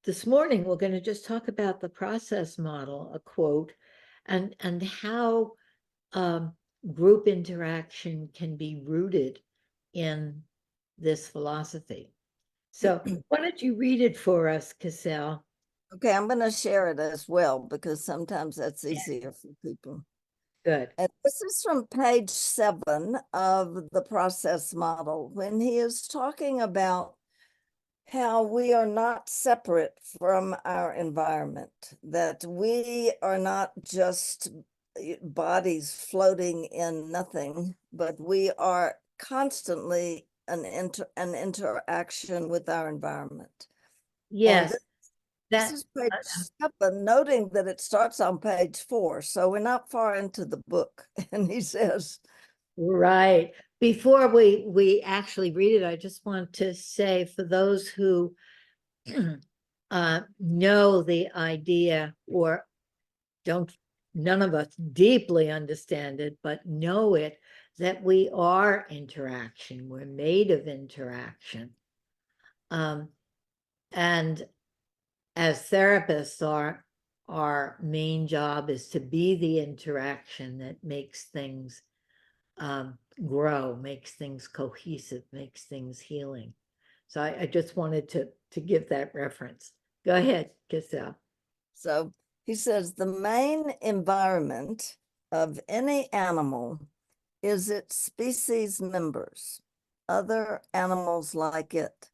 this morning, we're going to just talk about the process model, a quote, and how group interaction can be rooted in this philosophy. So why don't you read it for us, Cassell? Okay, I'm going to share it as well because sometimes that's easier for people. Good. And this is from page 7 of the process model when he is talking about how we are not separate from our environment, that we are not just bodies floating in nothing, but we are constantly an interaction with our environment. And Yes, this that is page 7, noting that it starts on page 4, so we're not far into the book. And he says, right. Before we actually read it, I just want to say for those who know the idea or don't, none of us deeply understand it, but know it, that we are interaction. We're made of interaction. And as therapists, our main job is to be the interaction that makes things grow, makes things cohesive, makes things healing. So I just wanted to give that reference. Go ahead, Cassell. so he says, the main environment of any animal is its species members, other animals like it.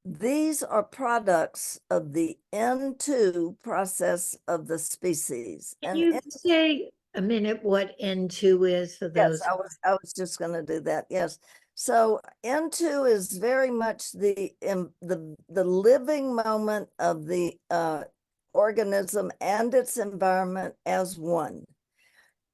These are products of the N2 process of the species. Can And you say a minute what N2 is for yes, those? I was just going to do that. Yes. So N2 is very much the living moment of the organism and its environment as one.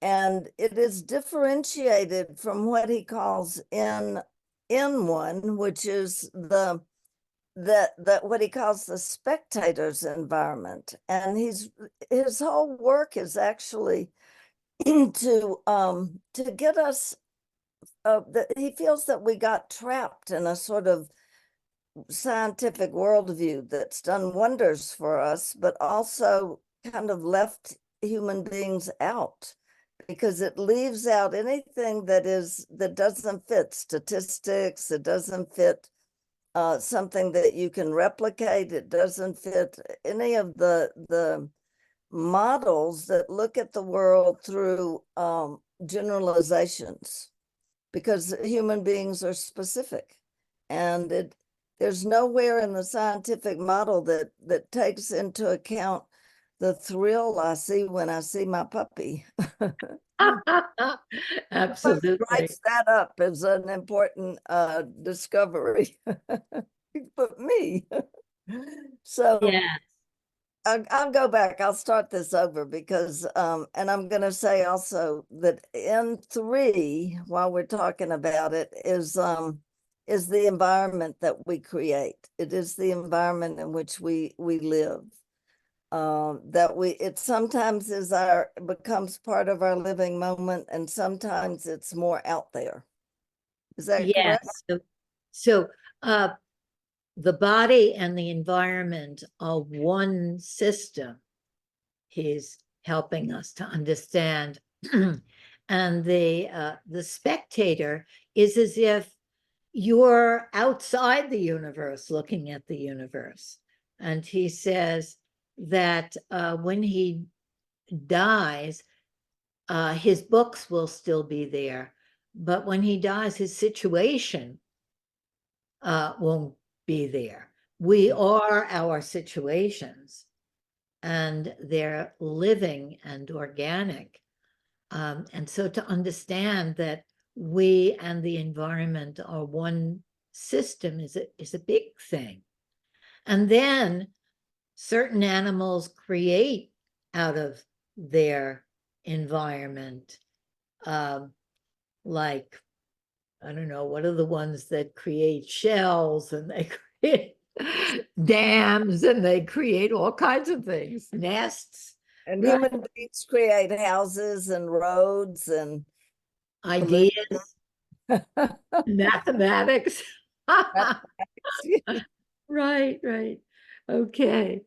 And it is differentiated from what he calls N1, which is the what he calls the spectator's environment. And his whole work is actually to get us he feels that we got trapped in a sort of scientific worldview that's done wonders for us, but also kind of left human beings out because it leaves out anything that doesn't fit statistics, it doesn't fit something that you can replicate, it doesn't fit any of the models that look at the world through generalizations, because human beings are specific, and there's nowhere in the scientific model that takes into account the thrill I see when I see my puppy. Absolutely. Writes that up as an important discovery. But me. So Yeah. I'll go back. I'll start this over because, and I'm going to say also that N3, while we're talking about it, is the environment that we create. It is the environment in which we live. It sometimes becomes part of our living moment, and sometimes it's more out there. Is that correct? Yes. So the body and the environment are one system. He's helping us to understand. And the spectator is as if you're outside the universe looking at the universe. And he says that when he dies, his books will still be there. But when he dies, his situation won't be there. We are our situations, and they're living and organic. And so to understand that we and the environment are one system is a big thing. And then certain animals create out of their environment, like, I don't know, what are the ones that create shells and they create dams and they create all kinds of things, nests. And Right? human beings create houses and roads and Ideas, mathematics. Right, right. Okay.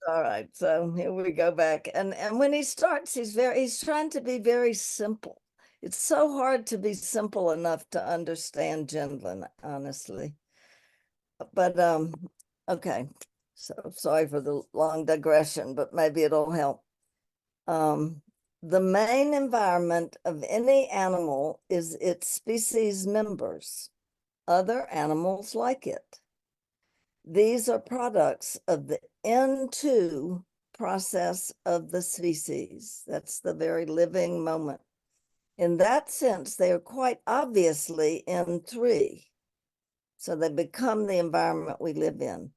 All right, so here we go back. And when he starts, he's trying to be very simple. It's so hard to be simple enough to understand Gendlin, honestly. But okay. So sorry for the long digression, but maybe it'll help. The main environment of any animal is its species members, other animals like it. These are products of the N2 process of the species. That's the very living moment. In that sense, they are quite obviously N3. So they become the environment we live in.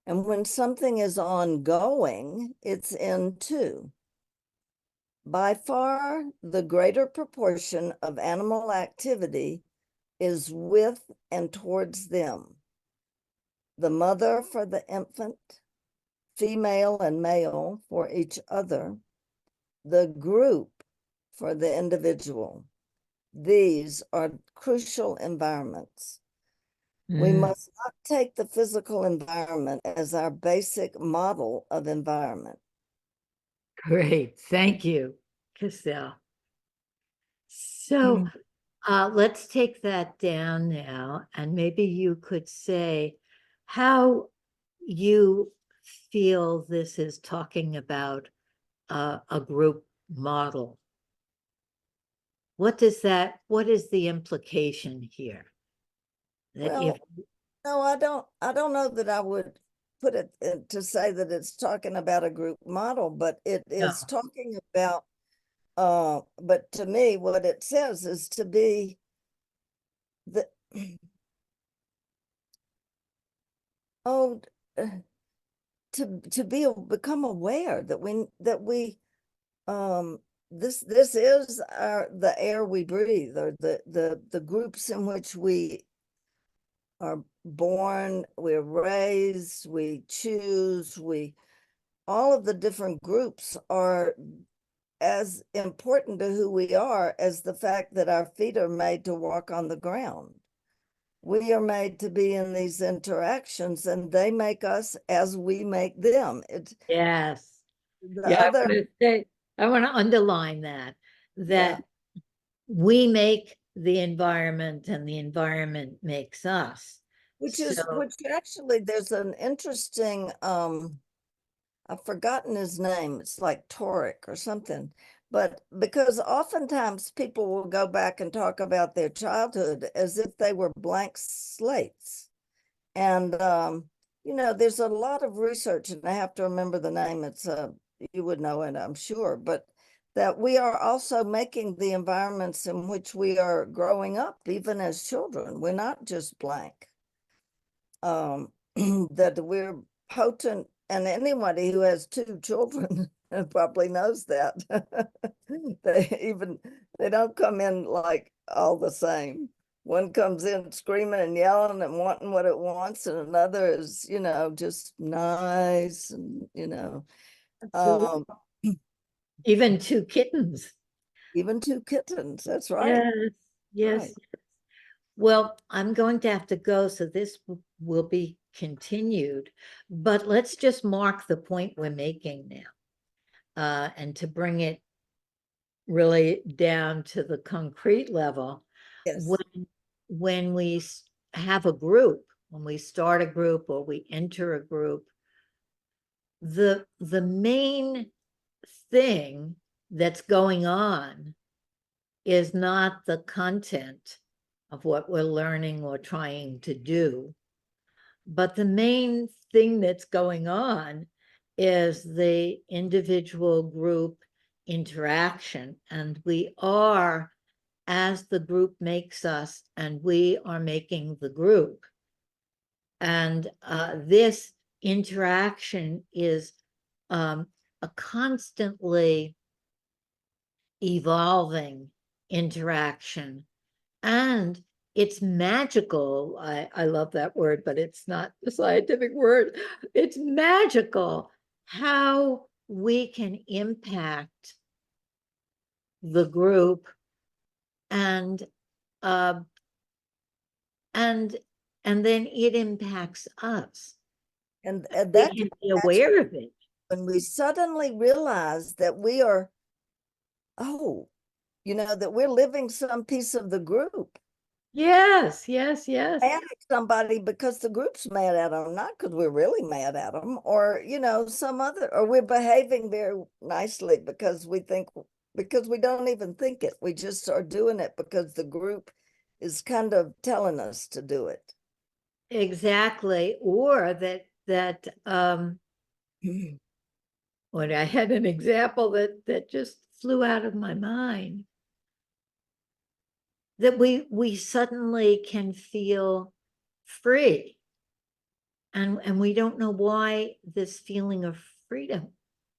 And when something is ongoing, it's N2. By far, the greater proportion of animal activity is with and towards them. The mother for the infant, female and male for each other, the group for the individual. These are crucial environments. We must not take the physical environment as our basic model of environment. Great. Thank you, Cassell. So let's take that down now, and maybe you could say how you feel this is talking about a group model. What is the implication here? That if Well, no, I don't know that I would put it to say that it's talking about a group model, but it is talking about, but to me, what it says is to be the, oh, become aware that this is the air we breathe, or the groups in which we are born, we're raised, we choose, all of the different groups are as important to who we are as the fact that our feet are made to walk on the ground. We are made to be in these interactions, and they make us as we make them. It's yes. the Yeah, other, I want to underline that yeah, we make the environment and the environment makes us. which So actually there's an interesting I've forgotten his name. It's like Toric or something. But because oftentimes people will go back and talk about their childhood as if they were blank slates. And, there's a lot of research, and I have to remember the name. It's, you would know it, I'm sure, but that we are also making the environments in which we are growing up, even as children. We're not just blank. That we're potent, and anybody who has two children probably knows that. They don't come in like all the same. One comes in screaming and yelling and wanting what it wants, and another is, just nice, and um, even two kittens. even two kittens. That's right. Yes, yes. Right. Well, I'm going to have to go, so this will be continued, but let's just mark the point we're making now. And to bring it really down to the concrete level, Yes. when we have a group, when we start a group or we enter a group, the main thing that's going on is not the content of what we're learning or trying to do, but the main thing that's going on is the individual group interaction. And we are, as the group makes us, and we are making the group. And this interaction is a constantly evolving interaction. And it's magical. I love that word, but it's not a scientific word. It's magical how we can impact the group and uh, and and then it impacts us. And We that's can be aware of it. when we suddenly realize that we are, oh, that we're living some piece of the group. Yes, yes, yes. Mad at somebody because the group's mad at them, not because we're really mad at them, or some other, or we're behaving very nicely because we don't even think it. We just are doing it because the group is kind of telling us to do it. Exactly. Or when I had an example that just flew out of my mind, that we suddenly can feel free, and we don't know why this feeling of freedom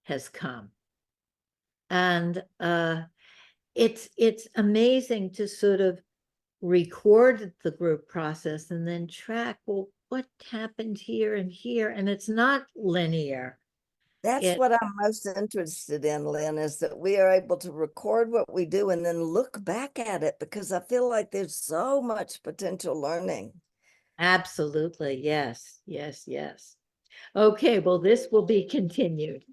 has come. And it's amazing to sort of record the group process and then track, well, what happened here and here, and it's not linear. That's It what I'm most interested in, Lynn, is that we are able to record what we do and then look back at it, because I feel like there's so much potential learning. Absolutely, yes, yes, yes. Okay, well, this will be continued.